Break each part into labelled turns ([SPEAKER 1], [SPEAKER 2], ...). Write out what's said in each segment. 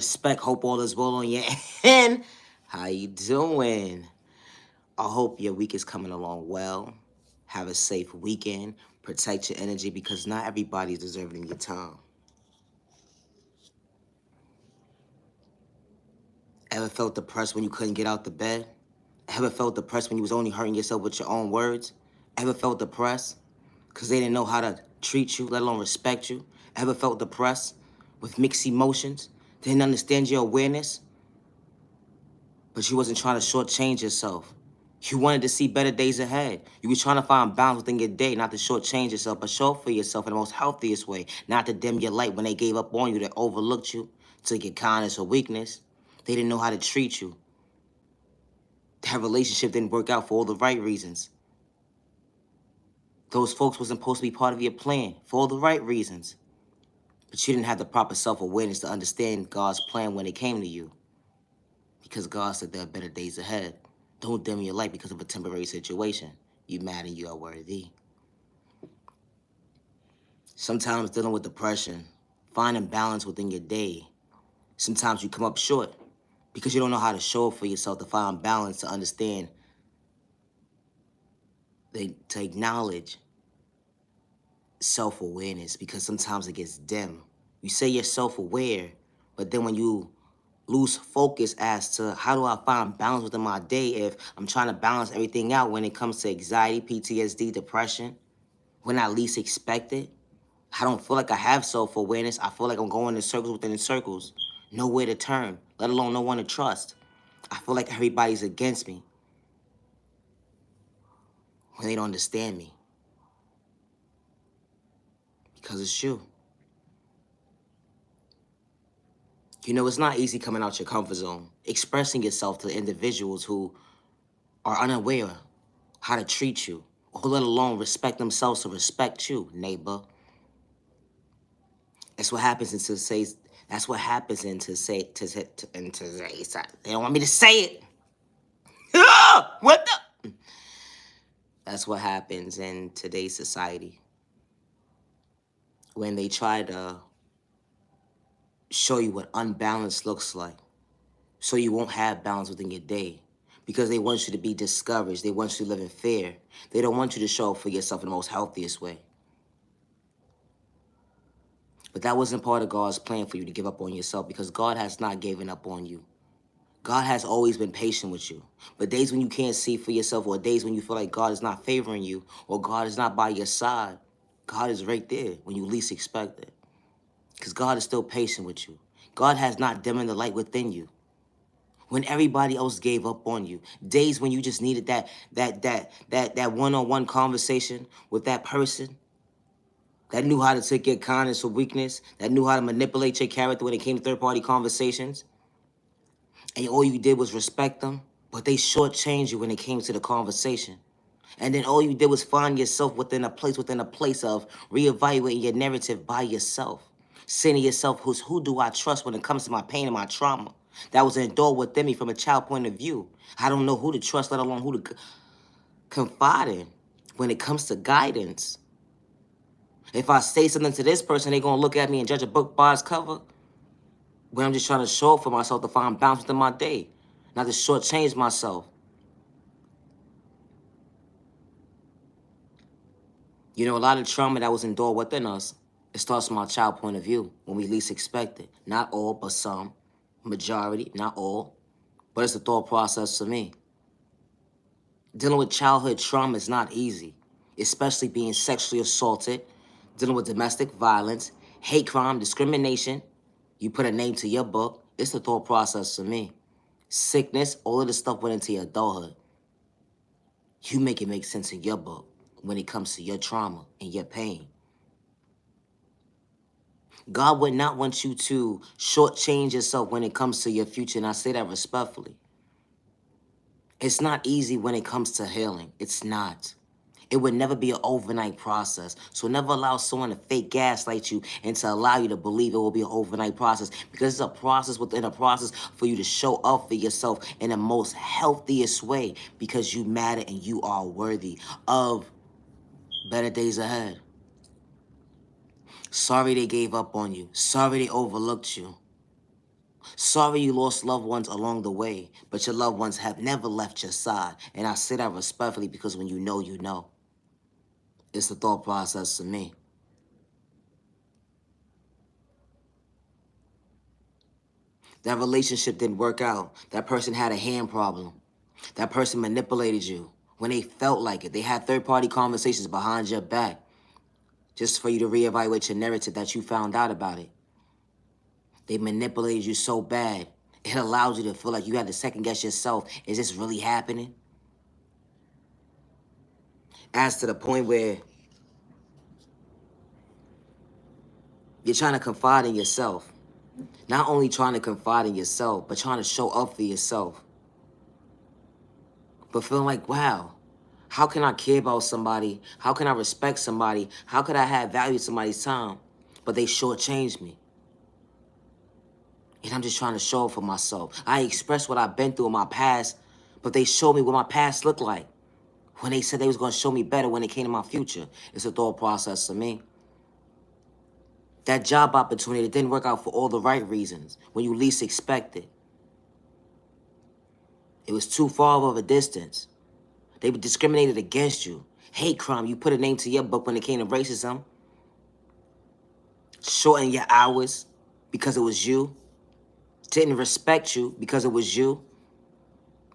[SPEAKER 1] Respect, hope all is well on your end. How you doing? I hope your week is coming along well. Have a safe weekend. Protect your energy because not everybody's deserving your time. Ever felt depressed when you couldn't get out the bed? Ever felt depressed when you was only hurting yourself with your own words? Ever felt depressed because they didn't know how to treat you, let alone respect you? Ever felt depressed with mixed emotions? Didn't understand your awareness? But you wasn't trying to shortchange yourself. You wanted to see better days ahead. You was trying to find balance within your day, not to shortchange yourself, but show up for yourself in the most healthiest way, not to dim your light when they gave up on you, they overlooked you, took your kindness or weakness. They didn't know how to treat you. That relationship didn't work out for all the right reasons. Those folks wasn't supposed to be part of your plan for all the right reasons. But you didn't have the proper self-awareness to understand God's plan when it came to you. Because God said there are better days ahead. Don't dim your light because of a temporary situation. You mad and you are worthy. Sometimes dealing with depression, finding balance within your day, sometimes you come up short because you don't know how to show up for yourself to find balance, to understand, to acknowledge self-awareness because sometimes it gets dim. You say you're self-aware, but then when you lose focus as to how do I find balance within my day if I'm trying to balance everything out when it comes to anxiety, PTSD, depression, when I least expect it. I don't feel like I have self-awareness. I feel like I'm going in circles within circles. Nowhere to turn, let alone no one to trust. I feel like everybody's against me when they don't understand me. Because it's true. You know, it's not easy coming out your comfort zone, expressing yourself to individuals who are unaware how to treat you, or let alone respect themselves to respect you, neighbor. That's what happens in today's. That's what happens in today's. They don't want me to say it. What the? That's what happens in today's society when they try to show you what unbalanced looks like, so you won't have balance within your day. Because they want you to be discouraged. They want you to live in fear. They don't want you to show up for yourself in the most healthiest way. But that wasn't part of God's plan for you to give up on yourself because God has not given up on you. God has always been patient with you. But days when you can't see for yourself or days when you feel like God is not favoring you or God is not by your side, God is right there when you least expect it. Because God is still patient with you. God has not dimmed the light within you. When everybody else gave up on you, days when you just needed that one-on-one conversation with that person that knew how to take your kindness or weakness, that knew how to manipulate your character when it came to third-party conversations, and all you did was respect them, but they shortchanged you when it came to the conversation. And then all you did was find yourself within a place of reevaluating your narrative by yourself. Saying to yourself, who do I trust when it comes to my pain and my trauma? That was endured within me from a child point of view. I don't know who to trust, let alone who to confide in when it comes to guidance. If I say something to this person, they're gonna look at me and judge a book by its cover. When I'm just trying to show up for myself to find balance within my day, not to shortchange myself. You know, a lot of trauma that was endured within us, it starts from our child point of view, when we least expect it. Not all, but some. Majority, not all. But it's the thought process for me. Dealing with childhood trauma is not easy, especially being sexually assaulted, dealing with domestic violence, hate crime, discrimination. You put a name to your book, it's the thought process for me. Sickness, all of this stuff went into your adulthood. You make it make sense in your book when it comes to your trauma and your pain. God would not want you to shortchange yourself when it comes to your future, and I say that respectfully. It's not easy when it comes to healing. It's not. It would never be an overnight process. So never allow someone to fake gaslight you and to allow you to believe it will be an overnight process, because it's a process within a process for you to show up for yourself in the most healthiest way, because you matter and you are worthy of better days ahead. Sorry they gave up on you. Sorry they overlooked you. Sorry you lost loved ones along the way, but your loved ones have never left your side. And I say that respectfully because when you know, you know. It's the thought process to me. That relationship didn't work out. That person had a hand problem. That person manipulated you when they felt like it. They had third-party conversations behind your back just for you to reevaluate your narrative that you found out about it. They manipulated you so bad, it allows you to feel like you had to second-guess yourself. Is this really happening? As to the point where you're trying to confide in yourself. Not only trying to confide in yourself, but trying to show up for yourself. But feeling like, wow, how can I care about somebody? How can I respect somebody? How could I have value to somebody's time? But they shortchanged me. And I'm just trying to show up for myself. I expressed what I've been through in my past, but they showed me what my past looked like. When they said they was going to show me better when it came to my future. It's a thought process for me. That job opportunity didn't work out for all the right reasons, when you least expected. It was too far of a distance. They discriminated against you. Hate crime, you put a name to your book when it came to racism. Shortened your hours because it was you. Didn't respect you because it was you.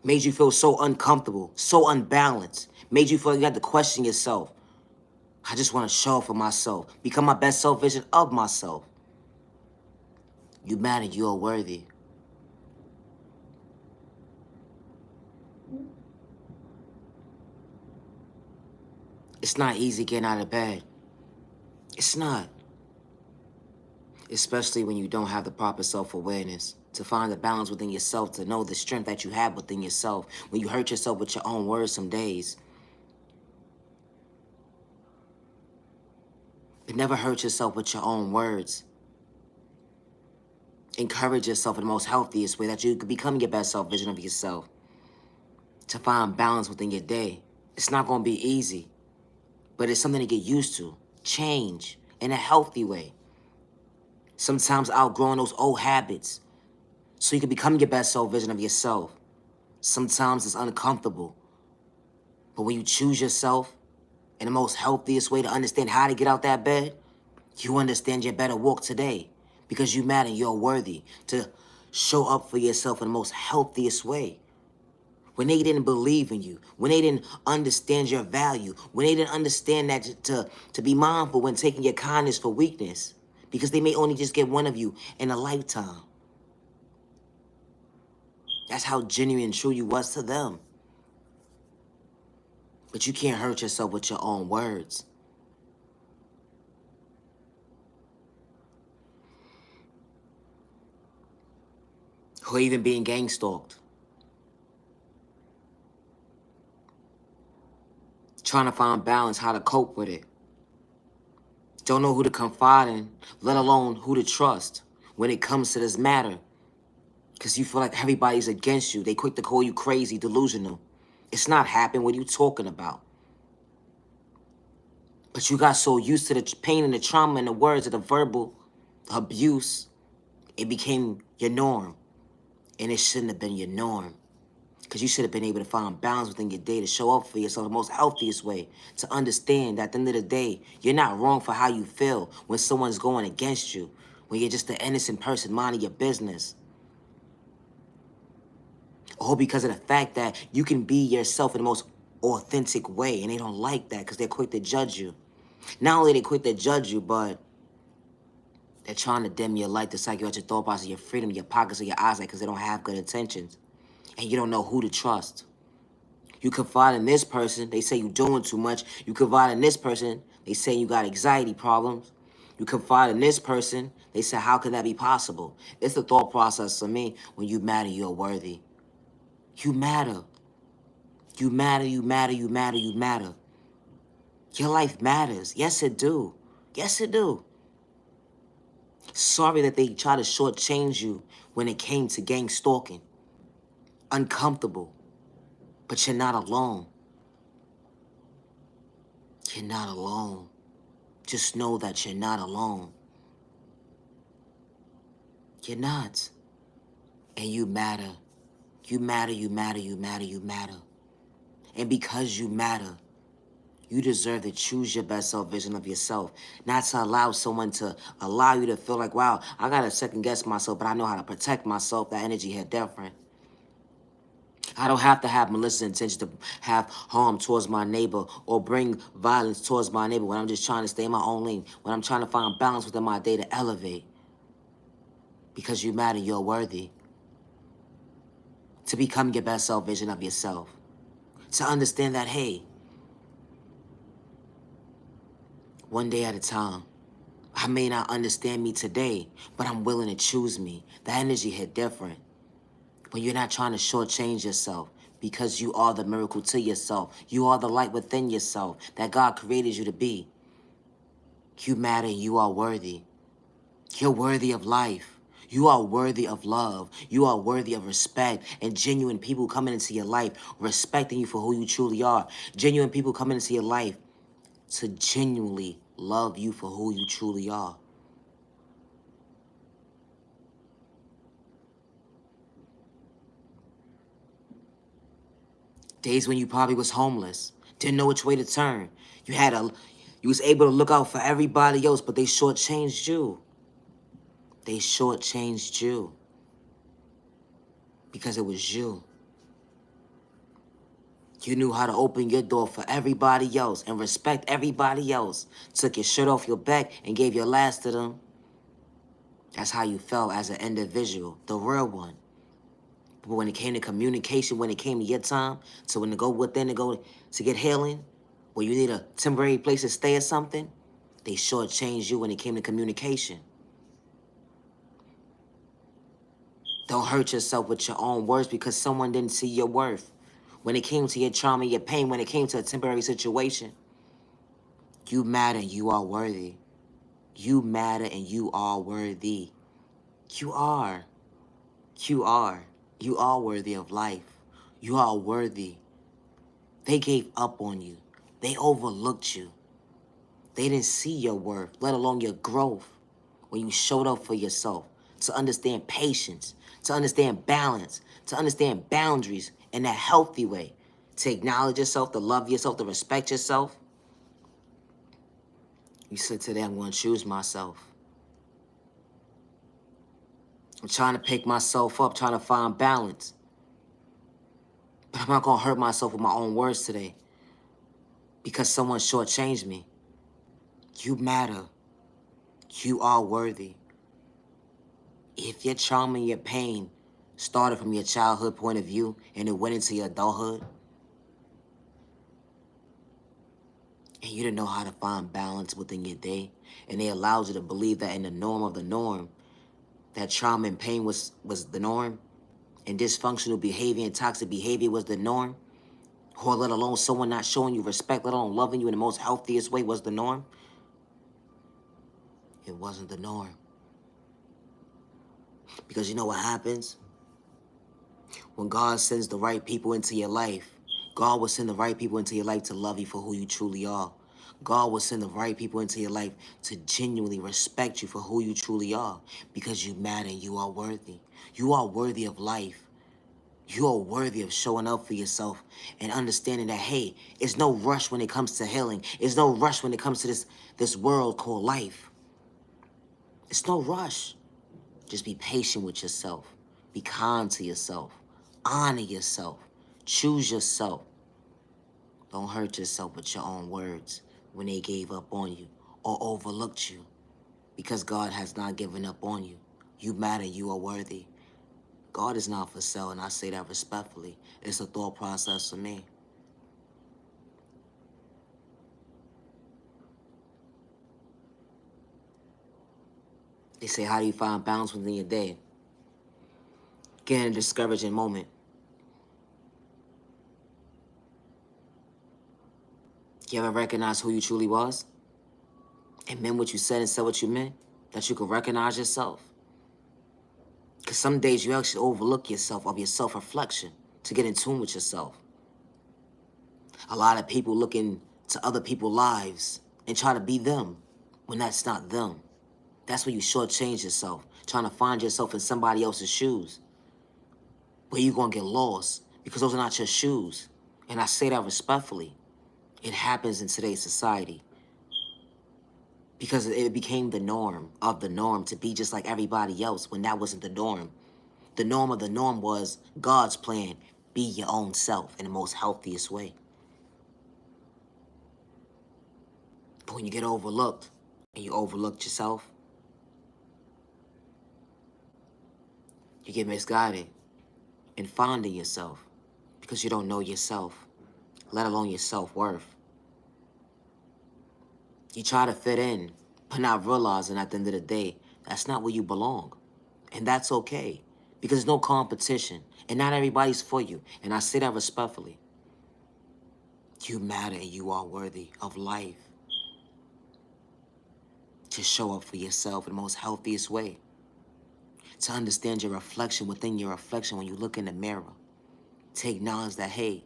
[SPEAKER 1] Made you feel so uncomfortable, so unbalanced. Made you feel like you had to question yourself. I just want to show up for myself. Become my best self vision of myself. You matter, you are worthy. It's not easy getting out of bed. It's not. Especially when you don't have the proper self-awareness. To find the balance within yourself, to know the strength that you have within yourself. When you hurt yourself with your own words some days. But never hurt yourself with your own words. Encourage yourself in the most healthiest way that you could become your best self vision of yourself. To find balance within your day. It's not going to be easy. But it's something to get used to. Change in a healthy way. Sometimes outgrowing those old habits so you can become your best self vision of yourself. Sometimes it's uncomfortable. But when you choose yourself in the most healthiest way to understand how to get out that bed, you understand your better walk today because you matter, you're worthy to show up for yourself in the most healthiest way. When they didn't believe in you, when they didn't understand your value, when they didn't understand that to be mindful when taking your kindness for weakness, because they may only just get one of you in a lifetime. That's how genuine and true you was to them. But you can't hurt yourself with your own words. Or even being gang stalked. Trying to find balance, how to cope with it. Don't know who to confide in, let alone who to trust when it comes to this matter. Because you feel like everybody's against you. They quick to call you crazy, delusional. It's not happening. What are you talking about? But you got so used to the pain and the trauma and the words of the verbal abuse, it became your norm. And it shouldn't have been your norm. Because you should have been able to find balance within your day to show up for yourself the most healthiest way. To understand that at the end of the day, you're not wrong for how you feel when someone's going against you. When you're just an innocent person minding your business. Or because of the fact that you can be yourself in the most authentic way. And they don't like that because they're quick to judge you. Not only are they quick to judge you, but they're trying to dim your light, to psych you out your thought process, your freedom, your pockets, or your eyes, because they don't have good intentions. And you don't know who to trust. You confide in this person, they say you're doing too much. You confide in this person, they say you got anxiety problems. You confide in this person, they say, how can that be possible? It's the thought process for me. When you matter, you're worthy. You matter. You matter, you matter, you matter, you matter. Your life matters. Yes, it do. Yes, it do. Sorry that they try to shortchange you when it came to gang stalking. Uncomfortable. But you're not alone. You're not alone. Just know that you're not alone. You're not. And you matter. You matter, you matter, you matter, you matter. And because you matter, you deserve to choose your best self vision of yourself, not to allow someone to allow you to feel like, wow, I gotta second guess myself, but I know how to protect myself. That energy hit different. I don't have to have malicious intention to have harm towards my neighbor or bring violence towards my neighbor when I'm just trying to stay in my own lane, when I'm trying to find balance within my day to elevate. Because you matter, you're worthy. To become your best self vision of yourself. To understand that, hey, one day at a time. I may not understand me today, but I'm willing to choose me. The energy hit different. When you're not trying to shortchange yourself, because you are the miracle to yourself. You are the light within yourself that God created you to be. You matter, you are worthy. You're worthy of life. You are worthy of love. You are worthy of respect and genuine people coming into your life, respecting you for who you truly are. Genuine people coming into your life to genuinely love you for who you truly are. Days when you probably was homeless, didn't know which way to turn. You was able to look out for everybody else, but they shortchanged you. They shortchanged you because it was you. You knew how to open your door for everybody else and respect everybody else. Took your shirt off your back and gave your last to them. That's how you felt as an individual, the real one. But when it came to communication, when it came to your time, to when to go within to go to get healing, when you need a temporary place to stay or something, they shortchanged you when it came to communication. Don't hurt yourself with your own words because someone didn't see your worth. When it came to your trauma, your pain, when it came to a temporary situation, you matter, you are worthy. You matter and you are worthy. You are. You are. You are worthy of life. You are worthy. They gave up on you. They overlooked you. They didn't see your worth, let alone your growth, when you showed up for yourself, to understand patience, to understand balance, to understand boundaries in that healthy way, to acknowledge yourself, to love yourself, to respect yourself. You said today, I'm going to choose myself. I'm trying to pick myself up, trying to find balance. But I'm not going to hurt myself with my own words today because someone shortchanged me. You matter. You are worthy. If your trauma and your pain started from your childhood point of view and it went into your adulthood, and you didn't know how to find balance within your day, and they allowed you to believe that in the norm of the norm, that trauma and pain was the norm, and dysfunctional behavior and toxic behavior was the norm, or let alone someone not showing you respect, let alone loving you in the most healthiest way was the norm, it wasn't the norm. Because you know what happens? When God sends the right people into your life, God will send the right people into your life to love you for who you truly are. God will send the right people into your life to genuinely respect you for who you truly are because you matter and you are worthy. You are worthy of life. You are worthy of showing up for yourself and understanding that, hey, it's no rush when it comes to healing. It's no rush when it comes to this world called life. It's no rush. Just be patient with yourself. Be kind to yourself. Honor yourself. Choose yourself. Don't hurt yourself with your own words when they gave up on you or overlooked you because God has not given up on you. You matter. You are worthy. God is not for sale, and I say that respectfully. It's a thought process for me. They say, how do you find balance within your day? Get in a discouraging moment. You ever recognize who you truly was? And meant what you said and said what you meant? That you could recognize yourself? Because some days you actually overlook yourself of your self-reflection to get in tune with yourself. A lot of people look into other people's lives and try to be them when that's not them. That's when you shortchange yourself, trying to find yourself in somebody else's shoes. where you're going to get lost because those are not your shoes. And I say that respectfully. It happens in today's society because it became the norm of the norm to be just like everybody else when that wasn't the norm. The norm of the norm was God's plan. Be your own self in the most healthiest way. But when you get overlooked and you overlooked yourself, you get misguided in finding yourself because you don't know yourself, let alone your self-worth. You try to fit in, but not realizing at the end of the day, that's not where you belong. And that's okay, because there's no competition, and not everybody's for you. And I say that respectfully. You matter and you are worthy of life. To show up for yourself in the most healthiest way. To understand your reflection within your reflection when you look in the mirror. To acknowledge that, hey,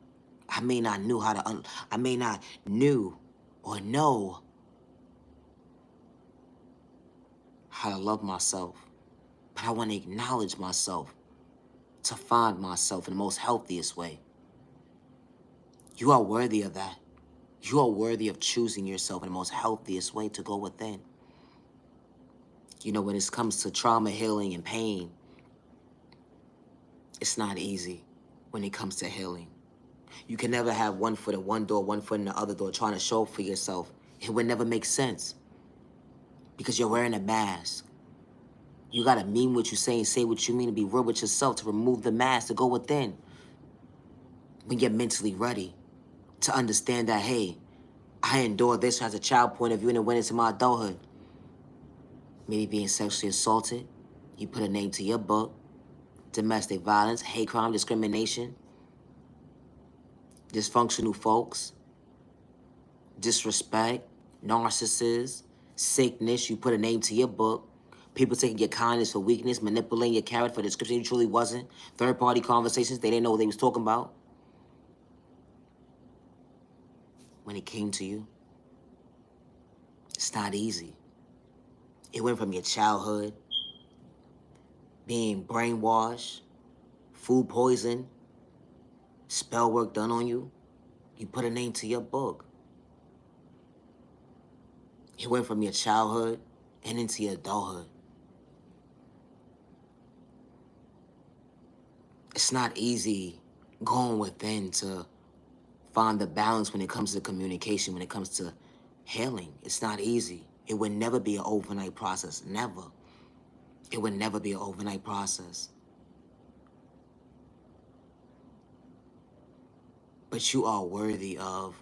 [SPEAKER 1] I may not knew how to, I may not knew or know how to love myself, but I want to acknowledge myself to find myself in the most healthiest way. You are worthy of that. You are worthy of choosing yourself in the most healthiest way to go within. You know, when it comes to trauma healing and pain, it's not easy when it comes to healing. You can never have one foot in one door, one foot in the other door, trying to show up for yourself. It would never make sense because you're wearing a mask. You gotta mean what you say and say what you mean and be real with yourself to remove the mask, to go within. When you're mentally ready to understand that, hey, I endured this as a child point of view and it went into my adulthood. Maybe being sexually assaulted, you put a name to your book. Domestic violence, hate crime, discrimination, dysfunctional folks, disrespect, narcissists, sickness, you put a name to your book. People taking your kindness for weakness, manipulating your character for the description you truly wasn't. Third-party conversations, they didn't know what they was talking about. When it came to you, it's not easy. It went from your childhood, being brainwashed, food poison, spell work done on you. You put a name to your book. It went from your childhood and into your adulthood. It's not easy going within to find the balance when it comes to communication, when it comes to healing. It's not easy. It would never be an overnight process, never. It would never be an overnight process. But you are worthy of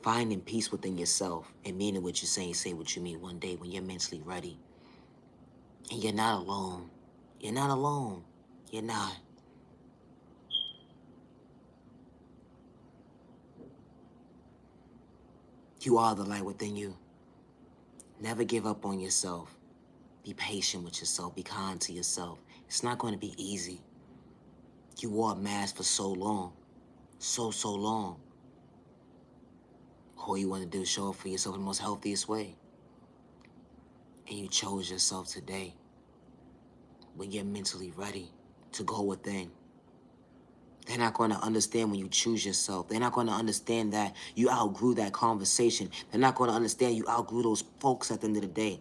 [SPEAKER 1] finding peace within yourself and meaning what you say what you mean one day when you're mentally ready. And you're not alone. You're not alone. You're not. You are the light within you. Never give up on yourself. Be patient with yourself. Be kind to yourself. It's not going to be easy. You wore a mask for so long. So long. All you want to do is show up for yourself in the most healthiest way. And you chose yourself today when you're mentally ready to go within. They're not going to understand when you choose yourself. They're not going to understand that you outgrew that conversation. They're not going to understand you outgrew those folks at the end of the day.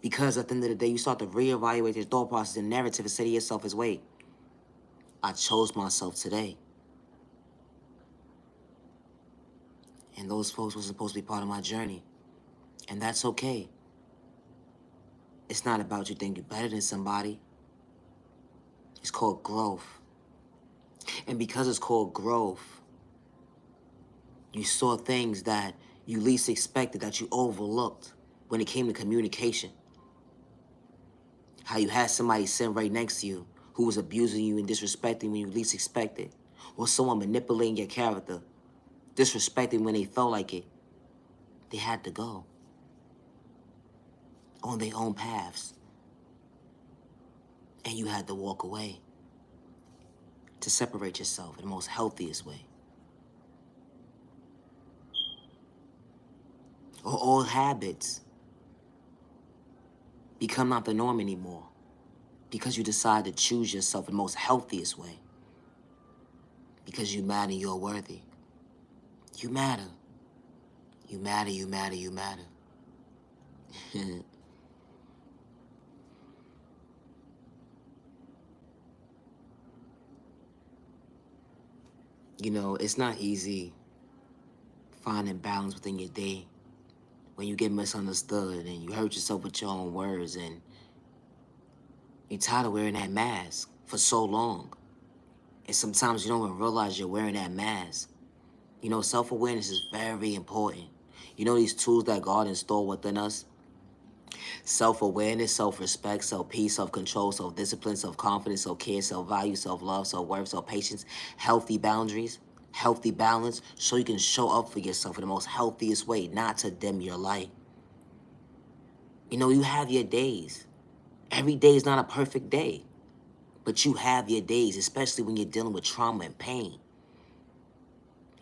[SPEAKER 1] Because at the end of the day, you start to reevaluate your thought process and narrative and say to yourself as, wait, I chose myself today. And those folks were supposed to be part of my journey. And that's okay. It's not about you think you're better than somebody. It's called growth. And because it's called growth, you saw things that you least expected, that you overlooked when it came to communication. How you had somebody sitting right next to you who was abusing you and disrespecting when you least expected. Or someone manipulating your character, disrespecting when they felt like it. They had to go on their own paths. And you had to walk away to separate yourself in the most healthiest way. Or old habits become not the norm anymore because you decide to choose yourself in the most healthiest way. Because you matter, you're worthy. You matter. You matter, you matter, you matter. You know, it's not easy finding balance within your day when you get misunderstood and you hurt yourself with your own words and you're tired of wearing that mask for so long. And sometimes you don't even realize you're wearing that mask. You know, self-awareness is very important. You know these tools that God installed within us? Self-awareness, self-respect, self-peace, self-control, self-discipline, self-confidence, self-care, self-value, self-love, self-worth, self-patience, healthy boundaries, healthy balance, so you can show up for yourself in the most healthiest way, not to dim your light. You know, you have your days. Every day is not a perfect day, but you have your days, especially when you're dealing with trauma and pain.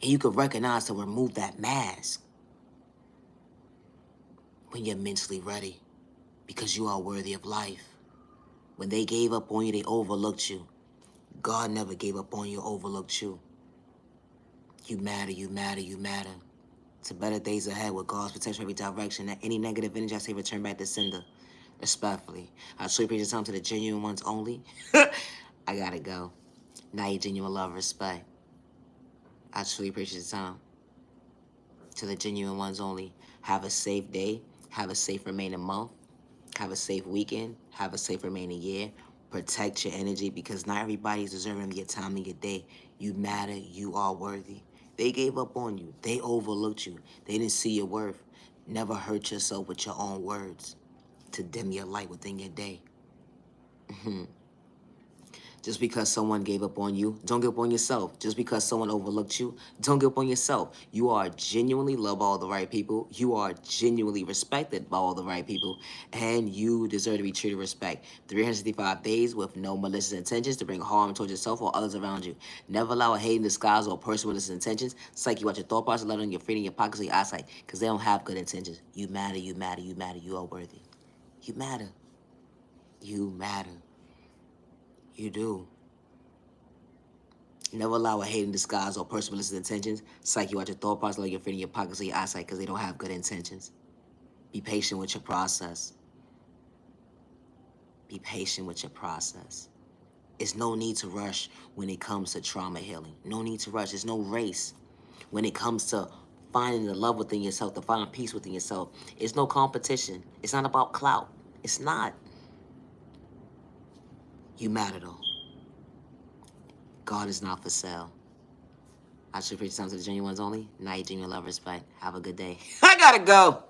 [SPEAKER 1] And you can recognize to remove that mask when you're mentally ready, because you are worthy of life. When they gave up on you, they overlooked you. God never gave up on you, overlooked you. You matter, you matter, you matter. To better days ahead with God's protection every direction. That any negative energy I say return back to sender. Respectfully. I truly appreciate your time to the genuine ones only. I gotta go. Now you genuine love, respect. I truly appreciate your time. To the genuine ones only. Have a safe day. Have a safe remaining month. Have a safe weekend. Have a safe remaining year. Protect your energy because not everybody's deserving of your time and your day. You matter. You are worthy. They gave up on you. They overlooked you. They didn't see your worth. Never hurt yourself with your own words to dim your light within your day. Just because someone gave up on you, don't give up on yourself. Just because someone overlooked you, don't give up on yourself. You are genuinely loved by all the right people. You are genuinely respected by all the right people. And you deserve to be treated with respect. 365 days with no malicious intentions to bring harm towards yourself or others around you. Never allow a hate in disguise or a person with malicious intentions. Psyche, watch your thought process, let on your feet in your pockets or your eyesight. Because they don't have good intentions. You matter, you matter, you matter. You are worthy. You matter. You matter. You do. Never allow a hate in disguise or person with malicious intentions. Psyche, watch your thought process, let your feet in your pockets or your eyesight because they don't have good intentions. Be patient with your process. Be patient with your process. There's no need to rush when it comes to trauma healing. No need to rush. There's no race. When it comes to finding the love within yourself, to find peace within yourself, it's no competition. It's not about clout. It's not. You matter though. God is not for sale. I should preach time to the genuine ones only. Night, genuine love, respect. Have a good day. I gotta go.